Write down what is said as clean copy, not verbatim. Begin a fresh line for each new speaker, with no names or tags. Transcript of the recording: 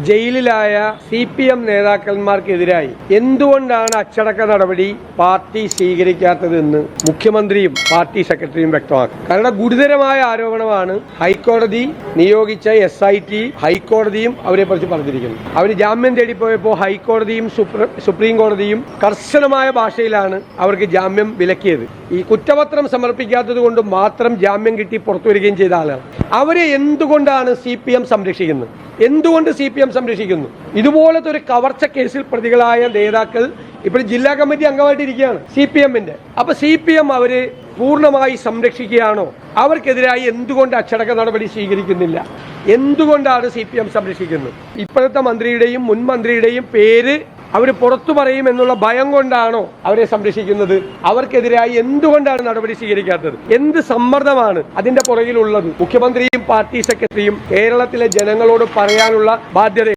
ജയിലിലായ CPM നേതാക്കന്മാർക്കെതിരായി എന്തുകൊണ്ടാണ് അച്ചടക്ക നടപടി പാർട്ടി സ്വീകരിക്കാത്തതെന്ന് മുഖ്യമന്ത്രിയും പാർട്ടി സെക്രട്ടറിയും വ്യക്തമാക്കി. കാരണം ഗുരുതരമായ ആരോപണമാണ്. ഹൈക്കോടതി നിയോഗിച്ച SIT ഹൈക്കോടതിയും അവരെ കുറിച്ച് പറഞ്ഞിരിക്കുന്നു. അവർ ജാമ്യം തേടിപ്പോയപ്പോൾ ഹൈക്കോടതിയും സുപ്രീം കോടതിയും കർശനമായ ഭാഷയിലാണ് അവർക്ക് ജാമ്യം വിലക്കിയത്. ഈ കുറ്റപത്രം സമർപ്പിക്കാത്തത് കൊണ്ട് മാത്രം ജാമ്യം കിട്ടി പുറത്തു വരികയും ചെയ്ത ആളാണ്. അവരെ എന്തുകൊണ്ടാണ് CPM സംരക്ഷിക്കുന്നത്? എന്തുകൊണ്ട് CPM സംരക്ഷിക്കുന്നു? ഇതുപോലത്തെ ഒരു കവർച്ച കേസിൽ പ്രതികളായ നേതാക്കൾ ഇപ്പോൾ ജില്ലാ കമ്മിറ്റി അംഗമായിട്ടിരിക്കുകയാണ് CPM-ന്റെ. അപ്പൊ CPM അവര് പൂർണ്ണമായി സംരക്ഷിക്കുകയാണോ? അവർക്കെതിരായി എന്തുകൊണ്ട് അച്ചടക്ക നടപടി സ്വീകരിക്കുന്നില്ല? എന്തുകൊണ്ടാണ് CPM സംരക്ഷിക്കുന്നത്? ഇപ്പോഴത്തെ മന്ത്രിയുടെയും മുൻ മന്ത്രിയുടെയും പേര് അവർ പുറത്തു പറയും എന്നുള്ള ഭയം കൊണ്ടാണോ അവരെ സംരക്ഷിക്കുന്നത്? അവർക്കെതിരായി എന്തുകൊണ്ടാണ് നടപടി സ്വീകരിക്കാത്തത്? എന്ത് സമ്മർദ്ദമാണ് അതിന്റെ പുറകിലുള്ളത്? മുഖ്യമന്ത്രിയും പാർട്ടി സെക്രട്ടറിയും കേരളത്തിലെ ജനങ്ങളോട് പറയാനുള്ള ബാധ്യത